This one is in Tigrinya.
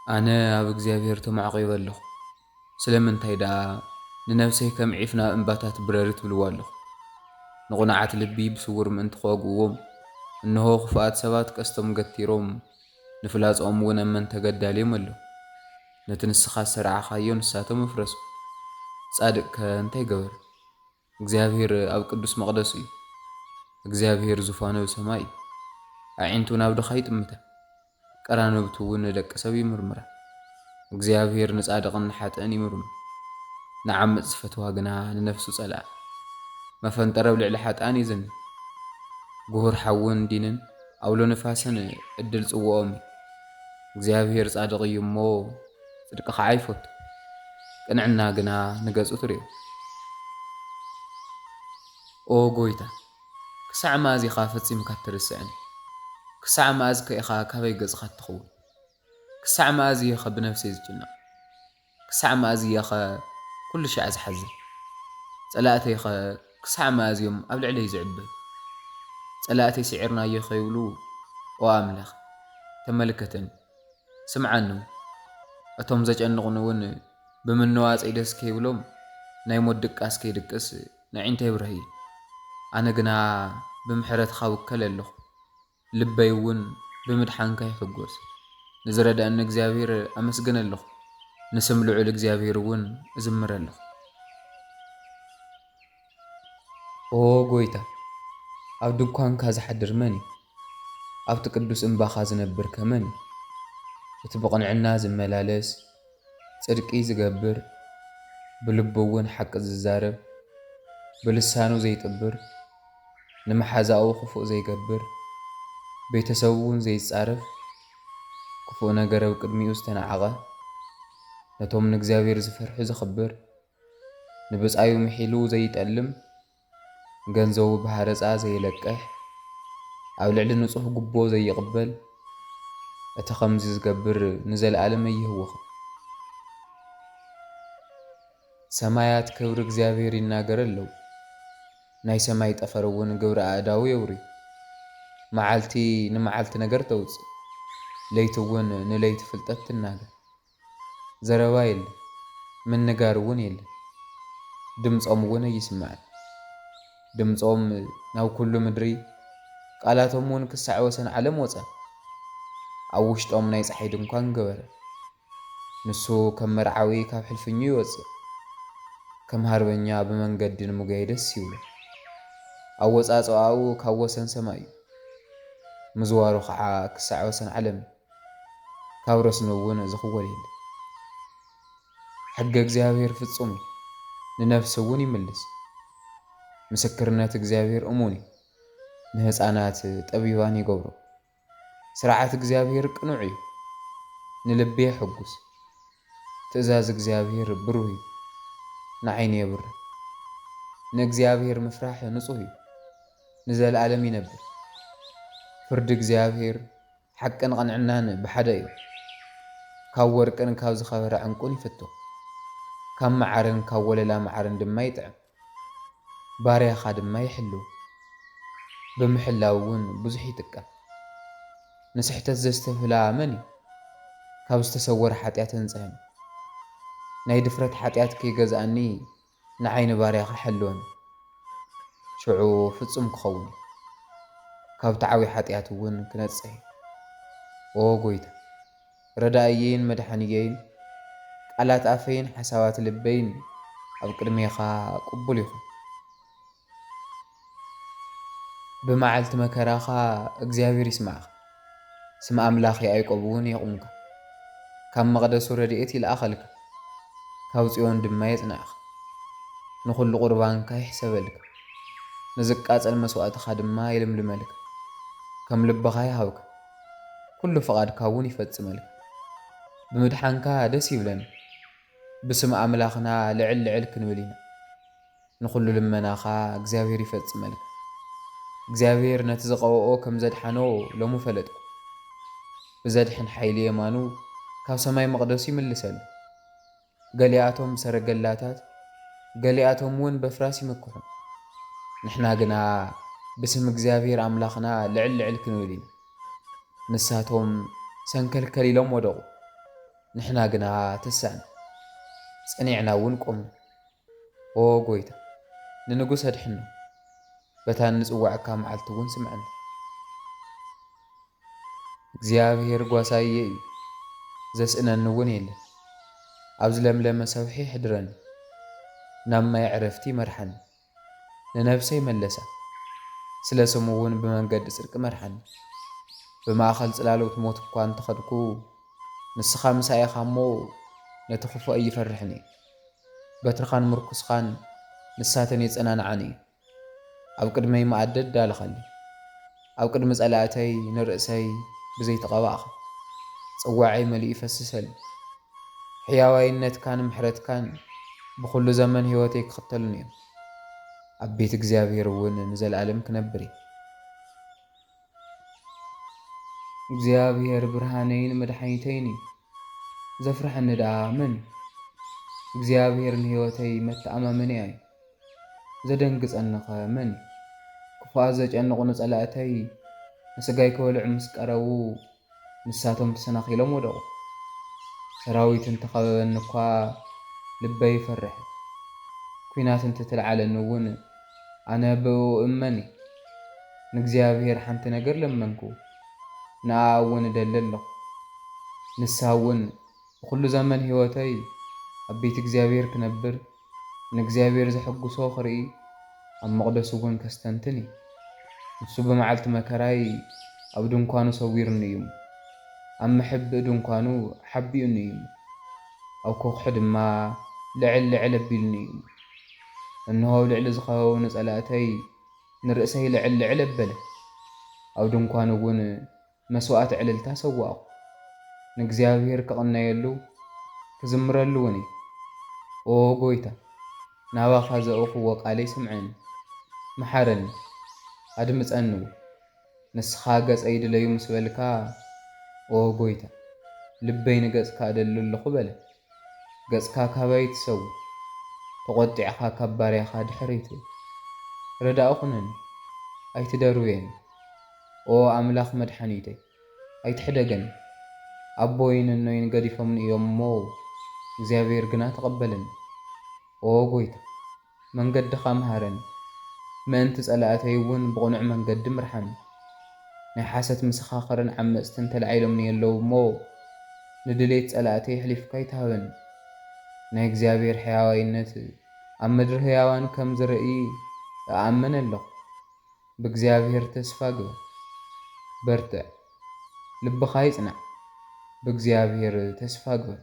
أنا أب እግዚአብሔር ተማዕቂበ ኣለኹ ስለምንታይ ደኣ ንነፍሰይ ከም ዒፍ ናብ እምባታት ብረሪ ትብልዎ ኣለኹ። ንቑንዓት ልቢ ብስውር ምእንቲ ክወግእዎም እንሆ ክፉኣት ሰባት ቀስቶም ገቲሮም ንፍላጾም እውን ኣብ መን ተገዳልዮም ኣለዉ። ነቲ ንስኻ ዝሰርዓኻዮ ንሳቶም እፍረሱ። ጻድቕ ከ እንታይ ገበረ? እግዚኣብሔር ኣብ ቅዱስ መቕደሱ እዩ። እግዚኣብሔር ዙፋኑ ኣብ ሰማይ እዩ። ኣዒንቱ ናብ ድኻ ይጥምታ፣ ቀራንብቱ እውን ንደቂ ሰብ ይምርምራ። እግዚኣብሔር ንጻድቕን ንሓጥእን ይምርምር፣ ንዓምፅ ዝፈትዋ ግና ንነፍሱ ጸልአ። መፈንጠረ ኣብ ልዕሊ ሓጥኣን ይዘንብ፣ ጉሁር ሓውን ዲንን ኣውሎ ነፋስን ዕድል ጽውኦም እዩ። እግዚኣብሔር ጻድቕ እዩ እሞ ጽድቂ ኸዓ ይፈቱ፣ ቅንዕና ግና ንገጹ ትርእዮ። ኦ ጎይታ ክሳዕ መዓዝ ኢኻ ፈጺምካ እትርስዕኒ? ክሳዕ መዓዝ ከ ኢኻ ካበይ ገጽኻ እትኸውን? ክሳዕ መዓዝ እየ ኸ ብነፍሰይ ዝጭነቕ? ክሳዕ መዓዝ እየ ኸ ኩሉ ሻዕ ዝሓዝን? ጸላእተይ ኸ ክሳዕ መዓዝ እዮም ኣብ ልዕለይ ዝዕበዩ? ጸላእተይ ስዒርናዮ ኸይብሉ ኦ ኣምላኽ ተመልከተኒ፣ ስምዓኒ እውን። እቶም ዘጨንቑኒ እውን ብምንዋፀይ ደስ ከይብሎም ናይ ሞት ድቃስ ከይድቅስ ንዒንተይ ብርህ እዩ። ኣነ ግና ብምሕረትኻ ውከል ኣለኹ፣ ልበይ እውን ብምድሓንካ ይሕጐስ። ንዝረዳእኒ እግዚኣብሔር ኣመስግን ኣለኹ፣ ንስም ልዑል እግዚኣብሔር እውን እዝምር ኣለኹ። ኦ ጎይታ ኣብ ድኳንካ ዝሓድር መን እዩ? ኣብቲ ቅዱስ እምባኻ ዝነብር ከመን እዩ? እቲ ብቕንዕና ዝመላለስ ጽድቂ ዝገብር ብልቡ እውን ሓቂ ዝዛረብ ብልሳኑ ዘይጥብር ንመሓዛኡ ክፉእ ዘይገብር ቤተሰቡ እውን ዘይጻረፍ ክፉእ ነገር ኣብ ቅድሚኡ ዝተናዓቐ ነቶም ንእግዚኣብሔር ዝፈርሑ ዝኽብር ንብጻዩ ምሒሉ ዘይጠልም ገንዘቡ ብሃረፃ ዘይለቅሕ ኣብ ልዕሊ ንጹህ ጉቦ ዘይቕበል እቲ ኸምዚ ዝገብር ንዘለኣለም ኣይህውኽ። ሰማያት ክብሪ እግዚኣብሔር ይናገር ኣለዉ፣ ናይ ሰማይ ጠፈር እውን ግብሪ ኣእዳዉ የውርዩ። መዓልቲ ንመዓልቲ ነገር ተውፅእ፣ ለይቲ እውን ንለይቲ ፍልጠት ትናገር። ዘረባ የለን፣ ምንጋር እውን የለን፣ ድምፆም እውን ኣይስማዕን። ድምፆም ናብ ኩሉ ምድሪ፣ ቃላቶም እውን ክሳዕ ወሰን ዓለም ወፀ። ኣብ ውሽጦም ናይ ፀሓይ ድንኳን ገበረ። ንሱ ከም መርዓዊ ካብ ሕልፍኙ ይወፅእ፣ ከም ሃርበኛ ብመንገዲ ንምጉያይ ደስ ይብሎ። ኣብ ወፃፅኣኡ ካብ ወሰን ሰማይ እዩ፣ ምዝዋሩ ከዓ ክሳዕ ወሰን ዓለም እዩ። ካብ ረስኑ እውን ዝኽወል የለን። ሕጊ እግዚኣብሔር ፍጹም እዩ፣ ንነፍሲ እውን ይምልስ። ምስክርነት እግዚኣብሔር እሙን እዩ፣ ንህፃናት ጠቢባን ይገብሮ። ስርዓት እግዚኣብሔር ቅኑዕ እዩ፣ ንልቢ የሕጉስ። ትእዛዝ እግዚኣብሔር ብሩህ እዩ፣ ንዓይኒ የብርህ። ንእግዚኣብሔር ምፍራሕ ንጹህ እዩ፣ ንዘለኣለም ይነብር። ፍርዲ እግዚኣብሔር ሓቅን ቐንዕናን ብሓደ እዩ። ካብ ወርቅን ካብ ዝኸበረ ዕንቁን ይፍቶ፣ ካብ መዓርን ካብ ወለላ መዓርን ድማ ይጥዕም። ባርያኻ ድማ ይሕልው፣ ብምሕላው እውን ብዙሕ ይጥቀም። ንስሕተት ዘስተፍላ መን እዩ? ካብ ዝተሰወረ ሓጢኣት እንጽሕኒ። ናይ ድፍረት ሓጢኣት ከይገዝኣኒ ንዓይኒ ባርያኻ ሕልወኒ። ሽዑ ፍጹም ክኸውን እዩ፣ ካብቲ ዓብዪ ሓጢኣት እውን ክነጽሕ እዩ። ኦ ጎይታ ረዳእየይን መድሓኒየይን ቃላት ኣፈይን ሓሳባት ልበይን ኣብ ቅድሜኻ ቅቡል ይኹን። ብመዓልቲ መከራኻ እግዚኣብሔር ይስማዓኻ፣ ስም ኣምላኽ ያዕቆብ እውን የቑምካ። ካብ መቕደሱ ረድኤት ይለኣኸልካ፣ ካብ ጽዮን ድማ የጽንዕኻ። ንኹሉ ቁርባንካ ይሕሰበልካ፣ ንዝቃጸል መስዋእትኻ ድማ ይልምልመልካ። ከም ልብኻ ይሃብካ፣ ኩሉ ፍቓድካ እውን ይፈጽመልካ። ብምድሓንካ ደስ ይብለኒ፣ ብስም ኣምላኽና ልዕል ልዕል ክንብል ኢና። ንኹሉ ልመናኻ እግዚኣብሔር ይፈጽመልካ። እግዚኣብሔር ነቲ ዝቐብኦ ከም ዘድሓኖ ሎሙ ፈለጥኩ። ብዘድሕን ሓይሊ የማኑ ካብ ሰማይ መቕደሱ ይምልሰሉ። ገሊኣቶም ሰረገላታት ገሊኣቶም እውን በፍራስ ይመክሑ። ንሕና ግና ብስም እግዚኣብሔር ኣምላኽና ልዕል ልዕል ክንብል ኢና። ንሳቶም ሰንከልከል ኢሎም ወደቑ፣ ንሕና ግና ተሳእና ጸኒዕና እውን ቆምና። ኦ ጐይታ ንንጉሥ ኣድሕኖ በታ ንጽዋዕካ መዓልቲ እውን ስምዐና። እግዚኣብሔር ጓሳየ እዩ ዘስእነኒ እውን የለን። ኣብ ዝለምለመ ሰውሒ ይሕድረኒ፣ ናብ ማይ ዕረፍቲ ይመርሓኒ። ንነፍሰይ መለሳ፣ ስለ ስሙ እውን ብመንገዲ ጽድቂ መርሓኒ። ብማእኸል ጽላሎት ሞት እኳ እንተኸድኩ ንስኻ ምሳይ ኢኻ እሞ ነቲ ክፉእ ኣይፈርሕን እየ። በትርኻን ምርኩስኻን ንሳተን የጸናንዓኒ እዩ። ኣብ ቅድመይ መኣዲ ኣዳልኻሊ፣ ኣብ ቅድሚ ጸላእተይ ንርእሰይ ብዘይተቐባእኻ ጽዋዐይ መሊኡ ይፈስሰሊ። ሕያዋይነትካን ምሕረትካን ብኹሉ ዘመን ሕይወተይ ክኽተሉን እዮም። ኣብ ቤት እግዚኣብሔር እውን ንዘለኣለም ክነብር እየ። እግዚኣብሔር ብርሃነይን መድሓኒተይን እዩ። ዘፍርሐኒ ደኣ መን እዩ? እግዚኣብሔር ንሕይወተይ መተኣማመኒያ እዩ። ዘደንግጸኒ ኸ መን እዩ? ክፉኣት ዘጨንቑ ንጸላእተይ ንስጋይ ክበልዑ ምስ ቀረቡ ንሳቶም ተሰናኺሎም ወደቑ። ሰራዊት እንተኸበበኒ እኳ ልበይ ይፈርሕ። ኲናት እንተትለዓለኒ እውን ኣነ ብእኡ እመን እየ። ንእግዚኣብሔር ሓንቲ ነገር ለመንኩ፣ ንኣ እውን እደሊ ኣለኹ። ንሳ እውን ብኹሉ ዘመን ሕይወተይ ኣብ ቤት እግዚኣብሔር ክነብር፣ ንእግዚኣብሔር ዘሐጕሶ ክርኢ፣ ኣብ መቕደሱ እውን ከስተንትን እዩ። ንሱ ብመዓልቲ መከራይ ኣብ ድንኳኑ ሰዊሩኒ እዩ፣ ኣብ መሕብእ ድንኳኑ ሓቢኡኒ እዩ፣ ኣብ ኮኽሑ ድማ ልዕል ልዕል ኣቢሉኒ እዩ። እንሆ ኣብ ልዕሊ ዝኸበቡኒ ጸላእተይ ንርእሰይ ልዕል ልዕል ኣበለ፣ ኣብ ድንኳኑ እውን መስዋእቲ ዕልልታ ሰዋእኹ። ንእግዚኣብሔር ክቕነየሉ ክዝምረሉ እውን እዩ። ኦ ጐይታ ናባኻ ዘእኹዎ ቃለይ ስምዐኒ፣ መሓረኒ ኣድምፀኒ እውን። ንስኻ ገጸይ ድለዩ ምስ በልካ ኦ ጐይታ ልበይ ንገጽካ እደሊ ኣለኹ በለ። ገጽካ ካባይ ትሰውር፣ ተቖጢዕኻ ካብ ባርያኻ ድሕሪት ረዳእ ኹነኒ፣ ኣይትደርብየኒ። ኦ ኣምላኽ መድሓኒተይ ኣይትሕደገኒ። ኣቦይን እኖይን ገዲፎምኒ እዮም እሞ እግዚኣብሔር ግና ተቐበለኒ። ኦ ጐይታ መንገድኻ መሃረኒ፣ ምእንቲ ጸላእተይ እውን ብቕኑዕ መንገዲ ምርሓኒ። ናይ ሓሰት መሰኻኽርን ዓመፅትን ተላዒሎምኒ ኣለዉ እሞ ንድሌት ጸላእተይ ሕሊፍካ ይትሃበኒ። ናይ እግዚኣብሔር ሕያዋይነት ኣብ ምድሪ ሕያዋን ከም ዝርኢ እኣምን ኣለኹ። ብእግዚኣብሔር ተስፋ ግበር፣ በርትዕ፣ ልብኻ ይጽናዕ፣ ብእግዚኣብሔር ተስፋ ግበር።